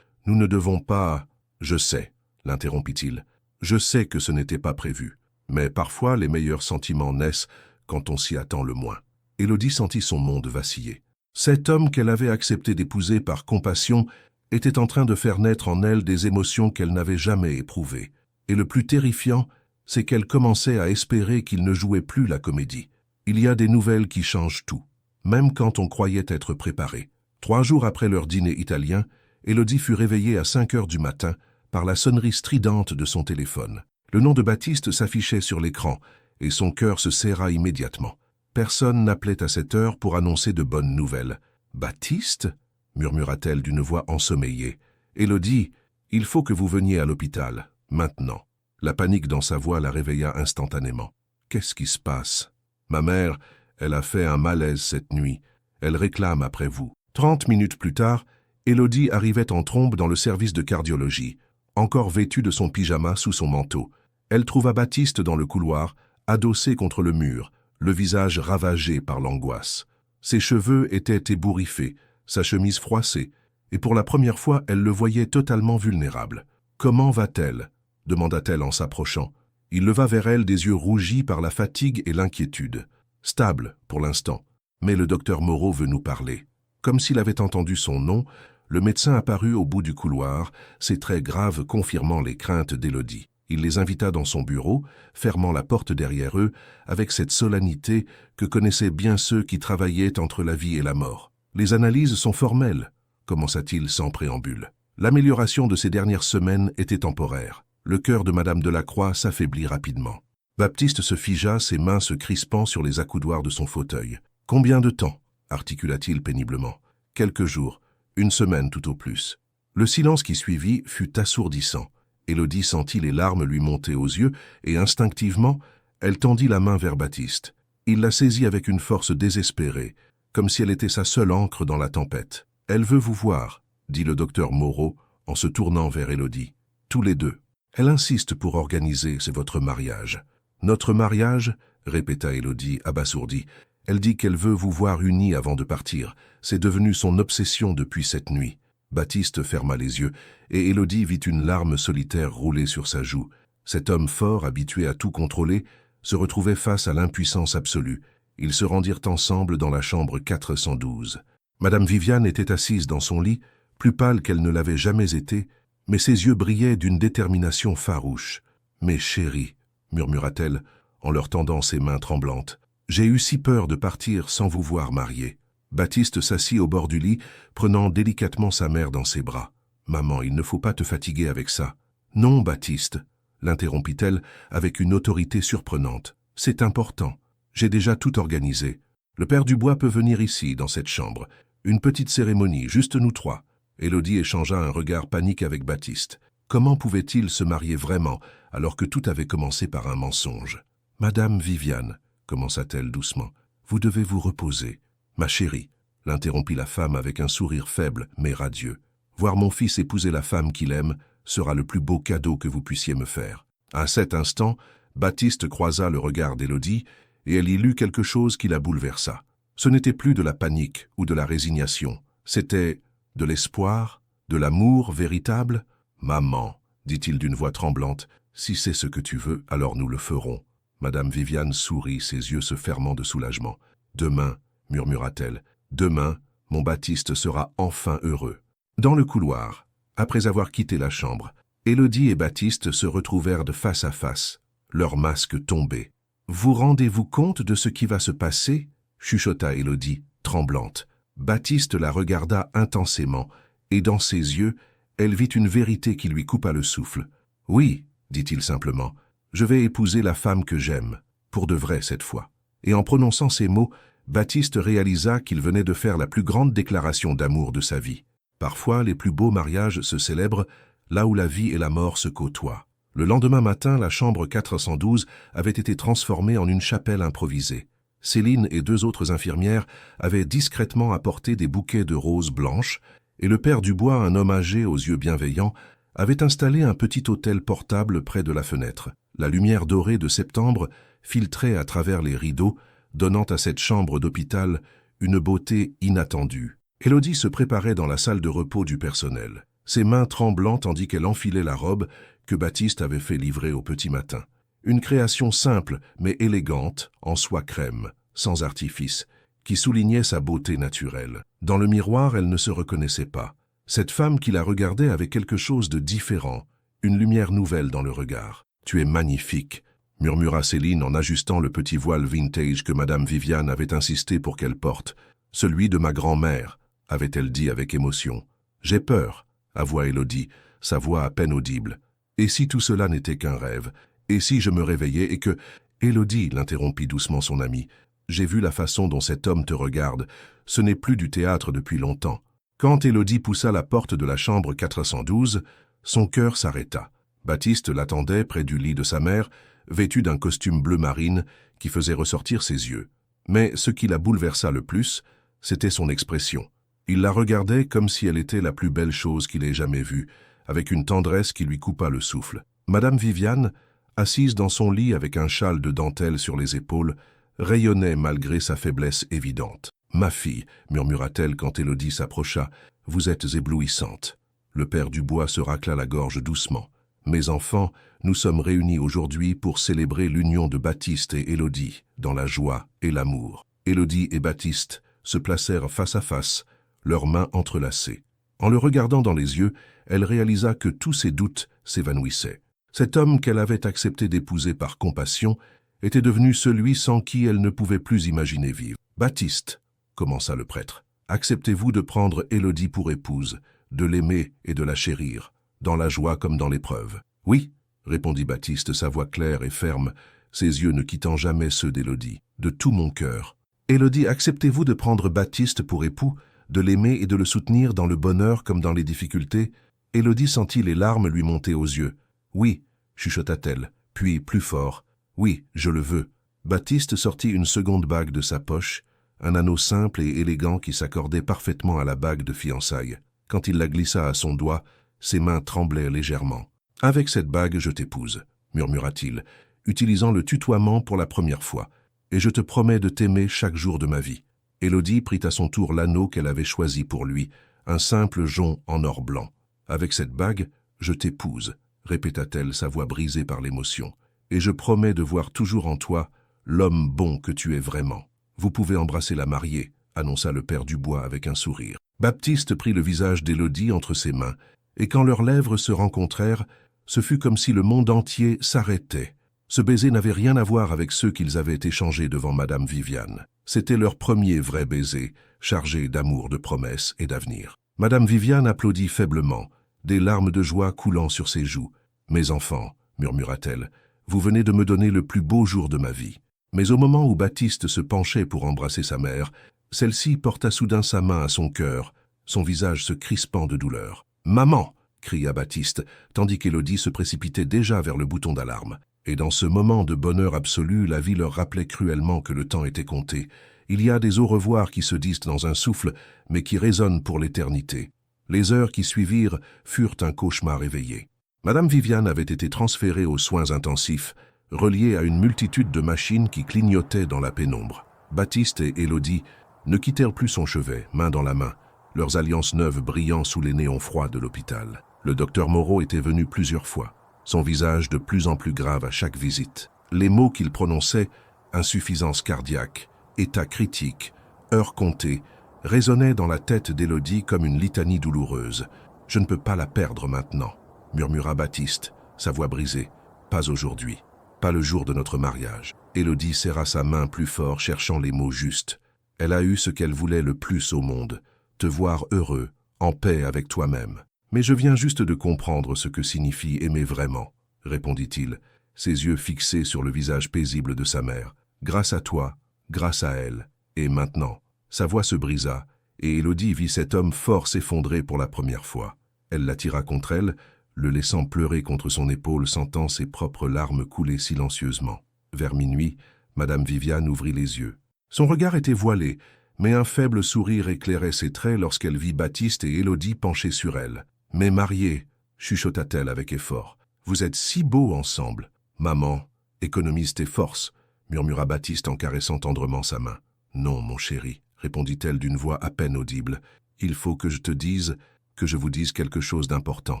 nous ne devons pas... »« Je sais, » l'interrompit-il. « Je sais que ce n'était pas prévu. Mais parfois, les meilleurs sentiments naissent quand on s'y attend le moins. » Élodie sentit son monde vaciller. Cet homme qu'elle avait accepté d'épouser par compassion était en train de faire naître en elle des émotions qu'elle n'avait jamais éprouvées. Et le plus terrifiant, c'est qu'elle commençait à espérer qu'il ne jouait plus la comédie. Il y a des nouvelles qui changent tout, même quand on croyait être préparé. 3 jours après leur dîner italien, Élodie fut réveillée à 5 heures du matin par la sonnerie stridente de son téléphone. Le nom de Baptiste s'affichait sur l'écran, et son cœur se serra immédiatement. Personne n'appelait à cette heure pour annoncer de bonnes nouvelles. « Baptiste ?» murmura-t-elle d'une voix ensommeillée. « Élodie, il faut que vous veniez à l'hôpital, maintenant. » La panique dans sa voix la réveilla instantanément. « Qu'est-ce qui se passe? Ma mère, elle a fait un malaise cette nuit. Elle réclame après vous. » 30 minutes plus tard, Élodie arrivait en trombe dans le service de cardiologie, encore vêtue de son pyjama sous son manteau. Elle trouva Baptiste dans le couloir, adossé contre le mur, le visage ravagé par l'angoisse. Ses cheveux étaient ébouriffés, sa chemise froissée, et pour la première fois, elle le voyait totalement vulnérable. « Comment va-t-elle » demanda-t-elle en s'approchant. Il leva vers elle des yeux rougis par la fatigue et l'inquiétude. Stable, pour l'instant. Mais le docteur Moreau veut nous parler. Comme s'il avait entendu son nom, le médecin apparut au bout du couloir, ses traits graves confirmant les craintes d'Élodie. Il les invita dans son bureau, fermant la porte derrière eux, avec cette solennité que connaissaient bien ceux qui travaillaient entre la vie et la mort. « Les analyses sont formelles », commença-t-il sans préambule. L'amélioration de ces dernières semaines était temporaire. Le cœur de Madame Delacroix s'affaiblit rapidement. Baptiste se figea, ses mains se crispant sur les accoudoirs de son fauteuil. « Combien de temps » articula-t-il péniblement. « Quelques jours, une semaine tout au plus. » Le silence qui suivit fut assourdissant. Élodie sentit les larmes lui monter aux yeux et instinctivement, elle tendit la main vers Baptiste. Il la saisit avec une force désespérée, comme si elle était sa seule ancre dans la tempête. « Elle veut vous voir », dit le docteur Moreau en se tournant vers Élodie. « Tous les deux. Elle insiste pour organiser, c'est votre mariage. »« Notre mariage ?» répéta Élodie, abasourdie. « Elle dit qu'elle veut vous voir unis avant de partir. C'est devenu son obsession depuis cette nuit. » Baptiste ferma les yeux, et Élodie vit une larme solitaire rouler sur sa joue. Cet homme fort, habitué à tout contrôler, se retrouvait face à l'impuissance absolue. Ils se rendirent ensemble dans la chambre 412. Madame Viviane était assise dans son lit, plus pâle qu'elle ne l'avait jamais été, mais ses yeux brillaient d'une détermination farouche. « Mes chéris, » murmura-t-elle, en leur tendant ses mains tremblantes, « j'ai eu si peur de partir sans vous voir mariés. » Baptiste s'assit au bord du lit, prenant délicatement sa mère dans ses bras. « Maman, il ne faut pas te fatiguer avec ça. »« Non, Baptiste, » l'interrompit-elle avec une autorité surprenante. « C'est important. J'ai déjà tout organisé. Le père Dubois peut venir ici, dans cette chambre. Une petite cérémonie, juste nous trois. » Élodie échangea un regard panique avec Baptiste. Comment pouvait-il se marier vraiment, alors que tout avait commencé par un mensonge? « Madame Viviane, » commença-t-elle doucement, « vous devez vous reposer. »« Ma chérie, » l'interrompit la femme avec un sourire faible mais radieux, « voir mon fils épouser la femme qu'il aime sera le plus beau cadeau que vous puissiez me faire. » À cet instant, Baptiste croisa le regard d'Élodie et elle y lut quelque chose qui la bouleversa. Ce n'était plus de la panique ou de la résignation, c'était de l'espoir, de l'amour véritable. « Maman, » dit-il d'une voix tremblante, « si c'est ce que tu veux, alors nous le ferons. » Madame Viviane sourit, ses yeux se fermant de soulagement. « Demain, » murmura-t-elle, « demain, mon Baptiste sera enfin heureux. » Dans le couloir, après avoir quitté la chambre, Élodie et Baptiste se retrouvèrent de face à face, leurs masques tombés. « Vous rendez-vous compte de ce qui va se passer ?» chuchota Élodie, tremblante. Baptiste la regarda intensément, et dans ses yeux, elle vit une vérité qui lui coupa le souffle. « Oui, » dit-il simplement, « je vais épouser la femme que j'aime, pour de vrai cette fois. » Et en prononçant ces mots, Baptiste réalisa qu'il venait de faire la plus grande déclaration d'amour de sa vie. Parfois, les plus beaux mariages se célèbrent là où la vie et la mort se côtoient. Le lendemain matin, la chambre 412 avait été transformée en une chapelle improvisée. Céline et deux autres infirmières avaient discrètement apporté des bouquets de roses blanches, et le père Dubois, un homme âgé aux yeux bienveillants, avait installé un petit autel portable près de la fenêtre. La lumière dorée de septembre filtrait à travers les rideaux, donnant à cette chambre d'hôpital une beauté inattendue. Élodie se préparait dans la salle de repos du personnel, ses mains tremblant tandis qu'elle enfilait la robe que Baptiste avait fait livrer au petit matin. Une création simple mais élégante, en soie crème, sans artifice, qui soulignait sa beauté naturelle. Dans le miroir, elle ne se reconnaissait pas. Cette femme qui la regardait avait quelque chose de différent, une lumière nouvelle dans le regard. « Tu es magnifique », murmura Céline en ajustant le petit voile vintage que Madame Viviane avait insisté pour qu'elle porte. « Celui de ma grand-mère », avait-elle dit avec émotion. « J'ai peur », avoua Élodie, sa voix à peine audible. « Et si tout cela n'était qu'un rêve? Et si je me réveillais et que... » « Élodie, » l'interrompit doucement son amie, « j'ai vu la façon dont cet homme te regarde. Ce n'est plus du théâtre depuis longtemps. » Quand Élodie poussa la porte de la chambre 412, son cœur s'arrêta. Baptiste l'attendait près du lit de sa mère, vêtu d'un costume bleu marine qui faisait ressortir ses yeux. Mais ce qui la bouleversa le plus, c'était son expression. Il la regardait comme si elle était la plus belle chose qu'il ait jamais vue, avec une tendresse qui lui coupa le souffle. Madame Viviane, assise dans son lit avec un châle de dentelle sur les épaules, rayonnait malgré sa faiblesse évidente. « Ma fille, » murmura-t-elle quand Élodie s'approcha, « vous êtes éblouissante. » Le père Dubois se racla la gorge doucement. Mes enfants, nous sommes réunis aujourd'hui pour célébrer l'union de Baptiste et Élodie, dans la joie et l'amour. Élodie et Baptiste se placèrent face à face, leurs mains entrelacées. En le regardant dans les yeux, elle réalisa que tous ses doutes s'évanouissaient. Cet homme qu'elle avait accepté d'épouser par compassion était devenu celui sans qui elle ne pouvait plus imaginer vivre. « Baptiste, commença le prêtre, acceptez-vous de prendre Élodie pour épouse, de l'aimer et de la chérir, dans la joie comme dans l'épreuve? » « Oui, répondit Baptiste, sa voix claire et ferme, ses yeux ne quittant jamais ceux d'Élodie. « De tout mon cœur. »« Élodie, acceptez-vous de prendre Baptiste pour époux, de l'aimer et de le soutenir dans le bonheur comme dans les difficultés? » Élodie sentit les larmes lui monter aux yeux. « Oui, chuchota-t-elle, puis plus fort. « Oui, je le veux. » Baptiste sortit une seconde bague de sa poche, un anneau simple et élégant qui s'accordait parfaitement à la bague de fiançailles. Quand il la glissa à son doigt, ses mains tremblaient légèrement. « Avec cette bague, je t'épouse, » murmura-t-il, utilisant le tutoiement pour la première fois, « et je te promets de t'aimer chaque jour de ma vie. » Élodie prit à son tour l'anneau qu'elle avait choisi pour lui, un simple jonc en or blanc. « Avec cette bague, je t'épouse, » répéta-t-elle, sa voix brisée par l'émotion, « et je promets de voir toujours en toi l'homme bon que tu es vraiment. » « Vous pouvez embrasser la mariée, » annonça le père Dubois avec un sourire. Baptiste prit le visage d'Élodie entre ses mains, et quand leurs lèvres se rencontrèrent, ce fut comme si le monde entier s'arrêtait. Ce baiser n'avait rien à voir avec ceux qu'ils avaient échangés devant Madame Viviane. C'était leur premier vrai baiser, chargé d'amour, de promesses et d'avenir. Madame Viviane applaudit faiblement, des larmes de joie coulant sur ses joues. « Mes enfants, » murmura-t-elle, « vous venez de me donner le plus beau jour de ma vie. » Mais au moment où Baptiste se penchait pour embrasser sa mère, celle-ci porta soudain sa main à son cœur, son visage se crispant de douleur. « Maman !» cria Baptiste, tandis qu'Élodie se précipitait déjà vers le bouton d'alarme. Et dans ce moment de bonheur absolu, la vie leur rappelait cruellement que le temps était compté. Il y a des au revoir qui se disent dans un souffle, mais qui résonnent pour l'éternité. Les heures qui suivirent furent un cauchemar éveillé. Madame Viviane avait été transférée aux soins intensifs, reliée à une multitude de machines qui clignotaient dans la pénombre. Baptiste et Élodie ne quittèrent plus son chevet, main dans la main, leurs alliances neuves brillant sous les néons froids de l'hôpital. Le docteur Moreau était venu plusieurs fois, son visage de plus en plus grave à chaque visite. Les mots qu'il prononçait, insuffisance cardiaque, état critique, heure comptée, résonnaient dans la tête d'Élodie comme une litanie douloureuse. « Je ne peux pas la perdre maintenant, » murmura Baptiste, sa voix brisée. « Pas aujourd'hui. Pas le jour de notre mariage. » Élodie serra sa main plus fort, cherchant les mots justes. Elle a eu ce qu'elle voulait le plus au monde, te voir heureux, en paix avec toi-même. « Mais je viens juste de comprendre ce que signifie aimer vraiment, » répondit-il, ses yeux fixés sur le visage paisible de sa mère. « Grâce à toi, grâce à elle. Et maintenant. » Sa voix se brisa, et Élodie vit cet homme fort s'effondrer pour la première fois. Elle l'attira contre elle, le laissant pleurer contre son épaule, sentant ses propres larmes couler silencieusement. Vers minuit, Madame Viviane ouvrit les yeux. Son regard était voilé, mais un faible sourire éclairait ses traits lorsqu'elle vit Baptiste et Élodie penchés sur elle. « Mais mariés, » chuchota-t-elle avec effort, « vous êtes si beaux ensemble. »« Maman, économise tes forces, » murmura Baptiste en caressant tendrement sa main. « Non, mon chéri, » répondit-elle d'une voix à peine audible. « Il faut que je te dise, que je vous dise quelque chose d'important. »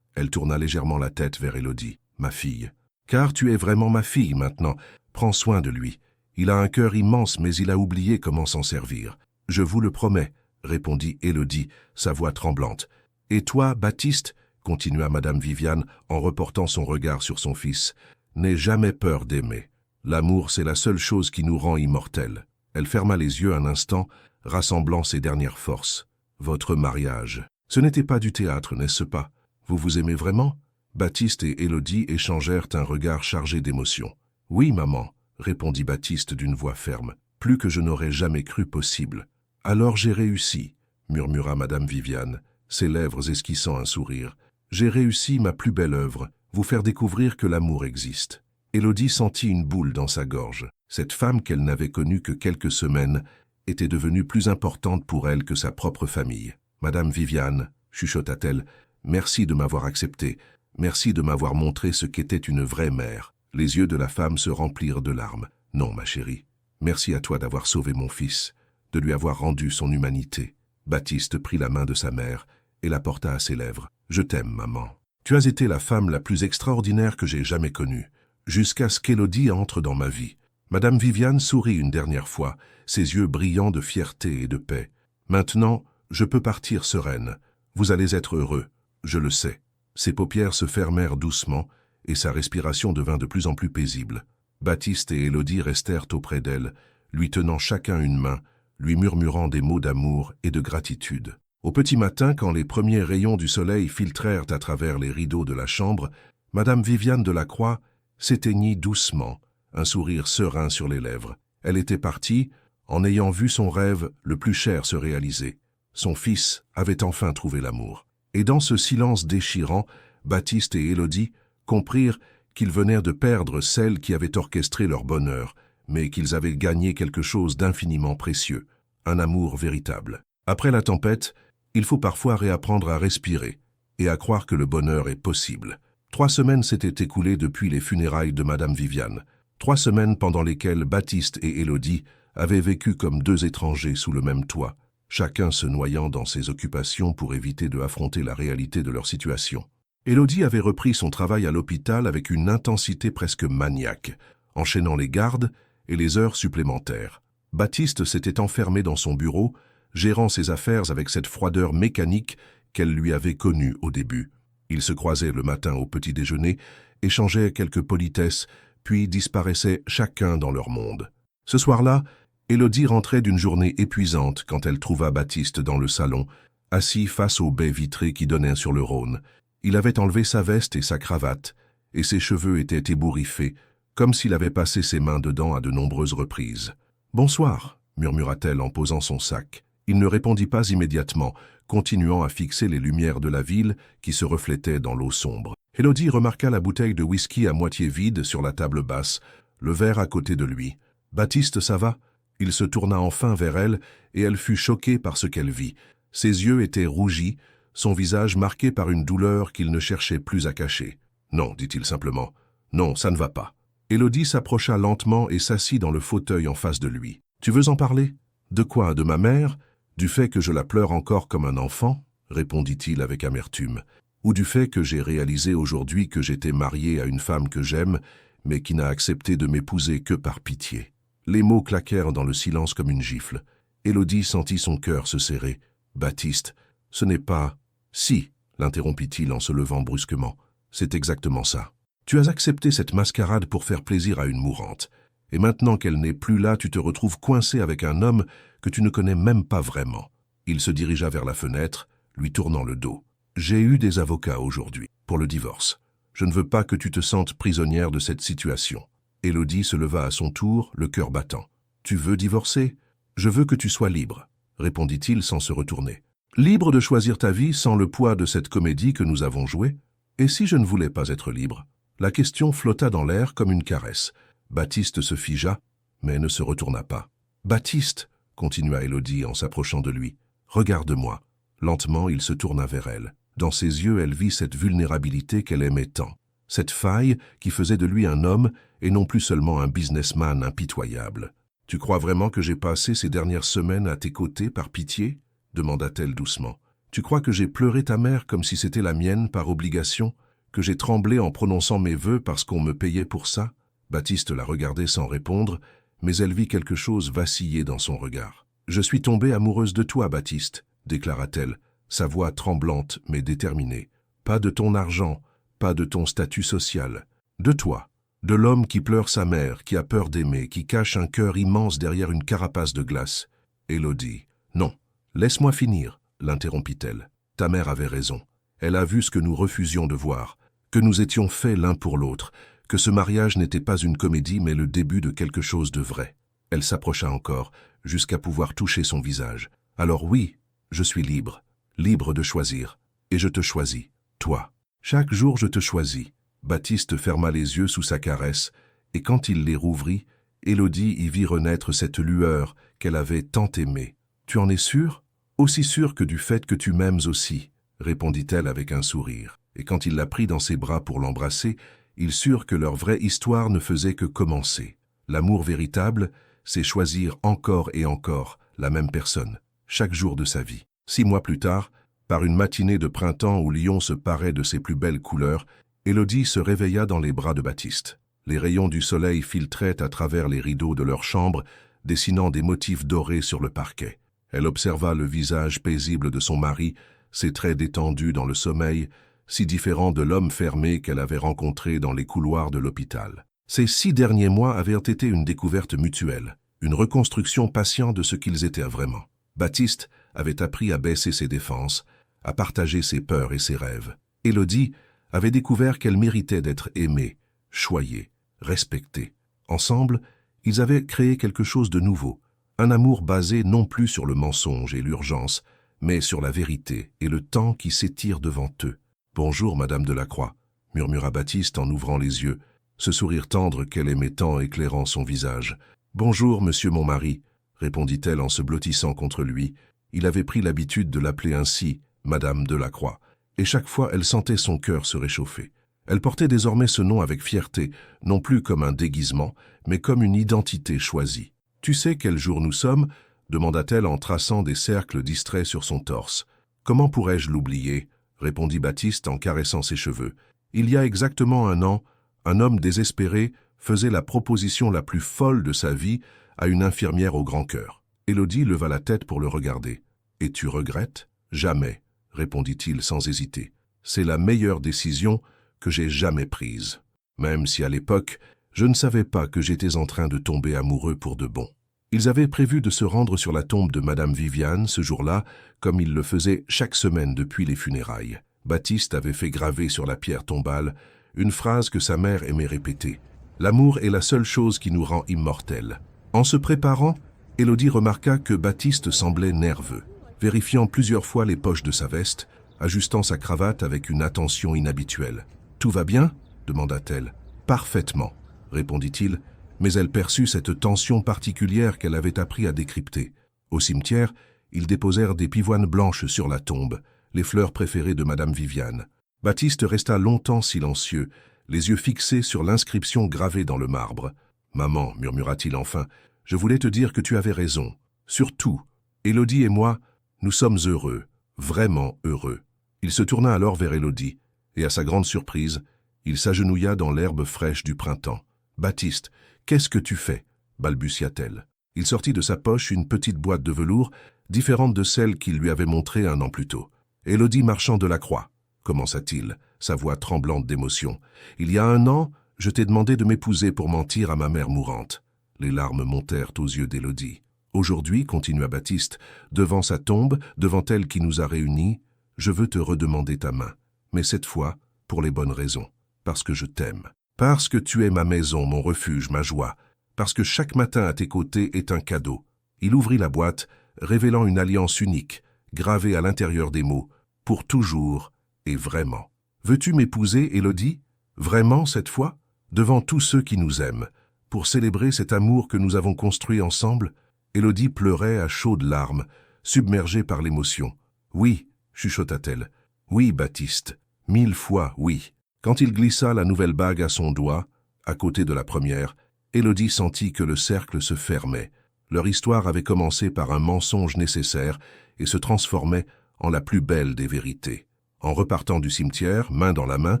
Elle tourna légèrement la tête vers Élodie. « Ma fille. Car tu es vraiment ma fille maintenant. Prends soin de lui. Il a un cœur immense, mais il a oublié comment s'en servir. »« Je vous le promets, » répondit Élodie, sa voix tremblante. « Et toi, Baptiste, » continua Madame Viviane en reportant son regard sur son fils, « n'aie jamais peur d'aimer. L'amour, c'est la seule chose qui nous rend immortels. » Elle ferma les yeux un instant, rassemblant ses dernières forces. « Votre mariage. Ce n'était pas du théâtre, n'est-ce pas? Vous vous aimez vraiment ?» Baptiste et Élodie échangèrent un regard chargé d'émotion. « Oui, maman, » répondit Baptiste d'une voix ferme, « plus que je n'aurais jamais cru possible. »« Alors j'ai réussi, » murmura Madame Viviane, ses lèvres esquissant un sourire. « J'ai réussi ma plus belle œuvre, vous faire découvrir que l'amour existe. » Élodie sentit une boule dans sa gorge. Cette femme qu'elle n'avait connue que quelques semaines était devenue plus importante pour elle que sa propre famille. « Madame Viviane, » chuchota-t-elle, « merci de m'avoir accepté, merci de m'avoir montré ce qu'était une vraie mère. » Les yeux de la femme se remplirent de larmes. « Non, ma chérie, merci à toi d'avoir sauvé mon fils, de lui avoir rendu son humanité. » Baptiste prit la main de sa mère et la porta à ses lèvres. « Je t'aime, maman. » Tu as été la femme la plus extraordinaire que j'ai jamais connue, jusqu'à ce qu'Élodie entre dans ma vie. Madame Viviane sourit une dernière fois, ses yeux brillants de fierté et de paix. Maintenant, je peux partir sereine. Vous allez être heureux, je le sais. Ses paupières se fermèrent doucement et sa respiration devint de plus en plus paisible. Baptiste et Élodie restèrent auprès d'elle, lui tenant chacun une main, lui murmurant des mots d'amour et de gratitude. Au petit matin, quand les premiers rayons du soleil filtrèrent à travers les rideaux de la chambre, Madame Viviane Delacroix s'éteignit doucement, un sourire serein sur les lèvres. Elle était partie, en ayant vu son rêve le plus cher se réaliser. Son fils avait enfin trouvé l'amour. Et dans ce silence déchirant, Baptiste et Élodie comprirent qu'ils venaient de perdre celle qui avait orchestré leur bonheur, mais qu'ils avaient gagné quelque chose d'infiniment précieux, un amour véritable. Après la tempête, il faut parfois réapprendre à respirer et à croire que le bonheur est possible. 3 semaines s'étaient écoulées depuis les funérailles de Madame Viviane. 3 semaines pendant lesquelles Baptiste et Élodie avaient vécu comme 2 étrangers sous le même toit, chacun se noyant dans ses occupations pour éviter de affronter la réalité de leur situation. Élodie avait repris son travail à l'hôpital avec une intensité presque maniaque, enchaînant les gardes et les heures supplémentaires. Baptiste s'était enfermé dans son bureau, gérant ses affaires avec cette froideur mécanique qu'elle lui avait connue au début. Ils se croisaient le matin au petit déjeuner, échangeaient quelques politesses, puis disparaissaient chacun dans leur monde. Ce soir-là, Élodie rentrait d'une journée épuisante quand elle trouva Baptiste dans le salon, assis face aux baies vitrées qui donnaient sur le Rhône. Il avait enlevé sa veste et sa cravate, et ses cheveux étaient ébouriffés, comme s'il avait passé ses mains dedans à de nombreuses reprises. « Bonsoir », murmura-t-elle en posant son sac. Il ne répondit pas immédiatement, continuant à fixer les lumières de la ville qui se reflétaient dans l'eau sombre. Élodie remarqua la bouteille de whisky à moitié vide sur la table basse, le verre à côté de lui. « Baptiste, ça va ?» Il se tourna enfin vers elle, et elle fut choquée par ce qu'elle vit. Ses yeux étaient rougis, son visage marqué par une douleur qu'il ne cherchait plus à cacher. « Non, dit-il simplement. Non, ça ne va pas. » Élodie s'approcha lentement et s'assit dans le fauteuil en face de lui. « Tu veux en parler ? De quoi ? De ma mère ? Du fait que je la pleure encore comme un enfant ?» répondit-il avec amertume. « Ou du fait que j'ai réalisé aujourd'hui que j'étais marié à une femme que j'aime, mais qui n'a accepté de m'épouser que par pitié. » Les mots claquèrent dans le silence comme une gifle. Élodie sentit son cœur se serrer. « Baptiste, ce n'est pas... »« Si, » l'interrompit-il en se levant brusquement. « C'est exactement ça. Tu as accepté cette mascarade pour faire plaisir à une mourante. Et maintenant qu'elle n'est plus là, tu te retrouves coincé avec un homme que tu ne connais même pas vraiment. » Il se dirigea vers la fenêtre, lui tournant le dos. « J'ai eu des avocats aujourd'hui, pour le divorce. Je ne veux pas que tu te sentes prisonnière de cette situation. » Élodie se leva à son tour, le cœur battant. « Tu veux divorcer ? Je veux que tu sois libre, » répondit-il sans se retourner. « Libre de choisir ta vie sans le poids de cette comédie que nous avons jouée ? Et si je ne voulais pas être libre ?» La question flotta dans l'air comme une caresse. Baptiste se figea, mais ne se retourna pas. « Baptiste !» continua Élodie en s'approchant de lui. « Regarde-moi. » Lentement, il se tourna vers elle. Dans ses yeux, elle vit cette vulnérabilité qu'elle aimait tant. Cette faille qui faisait de lui un homme et non plus seulement un businessman impitoyable. « Tu crois vraiment que j'ai passé ces dernières semaines à tes côtés par pitié ?» demanda-t-elle doucement. « Tu crois que j'ai pleuré ta mère comme si c'était la mienne par obligation, que j'ai tremblé en prononçant mes vœux parce qu'on me payait pour ça ?» Baptiste la regardait sans répondre, mais elle vit quelque chose vaciller dans son regard. « Je suis tombée amoureuse de toi, Baptiste, » déclara-t-elle, sa voix tremblante mais déterminée. « Pas de ton argent, pas de ton statut social, de toi. De l'homme qui pleure sa mère, qui a peur d'aimer, qui cache un cœur immense derrière une carapace de glace. » Élodie. « Non, laisse-moi finir, » l'interrompit-elle. « Ta mère avait raison. Elle a vu ce que nous refusions de voir, que nous étions faits l'un pour l'autre, que ce mariage n'était pas une comédie mais le début de quelque chose de vrai. » Elle s'approcha encore, jusqu'à pouvoir toucher son visage. « Alors oui, je suis libre, libre de choisir. Et je te choisis, toi. Chaque jour je te choisis. » Baptiste ferma les yeux sous sa caresse, et quand il les rouvrit, Élodie y vit renaître cette lueur qu'elle avait tant aimée. « Tu en es sûr ? Aussi sûr que du fait que tu m'aimes aussi, » répondit-elle avec un sourire. Et quand il la prit dans ses bras pour l'embrasser, ils surent que leur vraie histoire ne faisait que commencer. L'amour véritable, c'est choisir encore et encore la même personne, chaque jour de sa vie. 6 mois plus tard, Par une matinée de printemps où Lyon se parait de ses plus belles couleurs, Élodie se réveilla dans les bras de Baptiste. Les rayons du soleil filtraient à travers les rideaux de leur chambre, dessinant des motifs dorés sur le parquet. Elle observa le visage paisible de son mari, ses traits détendus dans le sommeil, si différents de l'homme fermé qu'elle avait rencontré dans les couloirs de l'hôpital. Ces 6 derniers mois avaient été une découverte mutuelle, une reconstruction patiente de ce qu'ils étaient vraiment. Baptiste avait appris à baisser ses défenses, à partager ses peurs et ses rêves. Élodie avait découvert qu'elle méritait d'être aimée, choyée, respectée. Ensemble, ils avaient créé quelque chose de nouveau, un amour basé non plus sur le mensonge et l'urgence, mais sur la vérité et le temps qui s'étire devant eux. « Bonjour, Madame Delacroix », murmura Baptiste en ouvrant les yeux, ce sourire tendre qu'elle aimait tant éclairant son visage. « Bonjour, monsieur mon mari », répondit-elle en se blottissant contre lui. Il avait pris l'habitude de l'appeler ainsi, Madame Delacroix, et chaque fois elle sentait son cœur se réchauffer. Elle portait désormais ce nom avec fierté, non plus comme un déguisement, mais comme une identité choisie. « Tu sais quel jour nous sommes ?» demanda-t-elle en traçant des cercles distraits sur son torse. « Comment pourrais-je l'oublier ?» répondit Baptiste en caressant ses cheveux. « Il y a exactement 1 an, un homme désespéré faisait la proposition la plus folle de sa vie à une infirmière au grand cœur. » Élodie leva la tête pour le regarder. « Et tu regrettes ?»« Jamais, » répondit-il sans hésiter. « C'est la meilleure décision que j'ai jamais prise. Même si à l'époque, je ne savais pas que j'étais en train de tomber amoureux pour de bon. » Ils avaient prévu de se rendre sur la tombe de Madame Viviane ce jour-là, comme ils le faisaient chaque semaine depuis les funérailles. Baptiste avait fait graver sur la pierre tombale une phrase que sa mère aimait répéter. « L'amour est la seule chose qui nous rend immortels. » En se préparant, Élodie remarqua que Baptiste semblait nerveux, vérifiant plusieurs fois les poches de sa veste, ajustant sa cravate avec une attention inhabituelle. « Tout va bien ?» demanda-t-elle. « Parfaitement », répondit-il, mais elle perçut cette tension particulière qu'elle avait appris à décrypter. Au cimetière, ils déposèrent des pivoines blanches sur la tombe, les fleurs préférées de Madame Viviane. Baptiste resta longtemps silencieux, les yeux fixés sur l'inscription gravée dans le marbre. « Maman, murmura-t-il enfin, je voulais te dire que tu avais raison. Surtout, Élodie et moi, nous sommes heureux, vraiment heureux. » Il se tourna alors vers Élodie, et à sa grande surprise, il s'agenouilla dans l'herbe fraîche du printemps. « Baptiste, qu'est-ce que tu fais ?» balbutia-t-elle. Il sortit de sa poche une petite boîte de velours, différente de celle qu'il lui avait montrée 1 an plus tôt. « Élodie Marchand Delacroix, » commença-t-il, sa voix tremblante d'émotion. « Il y a 1 an, je t'ai demandé de m'épouser pour mentir à ma mère mourante. » Les larmes montèrent aux yeux d'Élodie. « Aujourd'hui, continua Baptiste, devant sa tombe, devant elle qui nous a réunis, je veux te redemander ta main, mais cette fois, pour les bonnes raisons, parce que je t'aime. Parce que tu es ma maison, mon refuge, ma joie, parce que chaque matin à tes côtés est un cadeau. » Il ouvrit la boîte, révélant une alliance unique, gravée à l'intérieur des mots, « pour toujours et vraiment. » « Veux-tu m'épouser, Élodie? Vraiment cette fois? Devant tous ceux qui nous aiment, pour célébrer cet amour que nous avons construit ensemble ?» Élodie pleurait à chaudes larmes, submergée par l'émotion. « Oui, » chuchota-t-elle. « Oui, Baptiste, 1000 fois oui. » Quand il glissa la nouvelle bague à son doigt, à côté de la première, Élodie sentit que le cercle se fermait. Leur histoire avait commencé par un mensonge nécessaire et se transformait en la plus belle des vérités. En repartant du cimetière, main dans la main,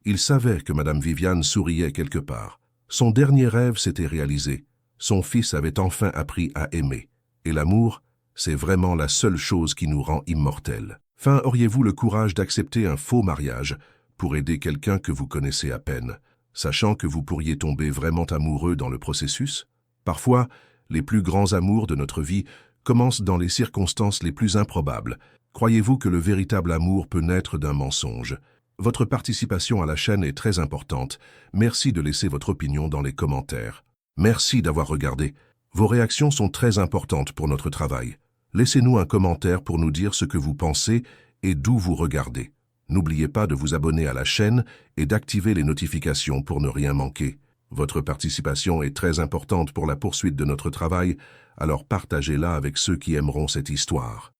il savait que Madame Viviane souriait quelque part. Son dernier rêve s'était réalisé. Son fils avait enfin appris à aimer. Et l'amour, c'est vraiment la seule chose qui nous rend immortels. Auriez-vous le courage d'accepter un faux mariage pour aider quelqu'un que vous connaissez à peine, sachant que vous pourriez tomber vraiment amoureux dans le processus? Parfois, les plus grands amours de notre vie commencent dans les circonstances les plus improbables. Croyez-vous que le véritable amour peut naître d'un mensonge? Votre participation à la chaîne est très importante. Merci de laisser votre opinion dans les commentaires. Merci d'avoir regardé. Vos réactions sont très importantes pour notre travail. Laissez-nous un commentaire pour nous dire ce que vous pensez et d'où vous regardez. N'oubliez pas de vous abonner à la chaîne et d'activer les notifications pour ne rien manquer. Votre participation est très importante pour la poursuite de notre travail, alors partagez-la avec ceux qui aimeront cette histoire.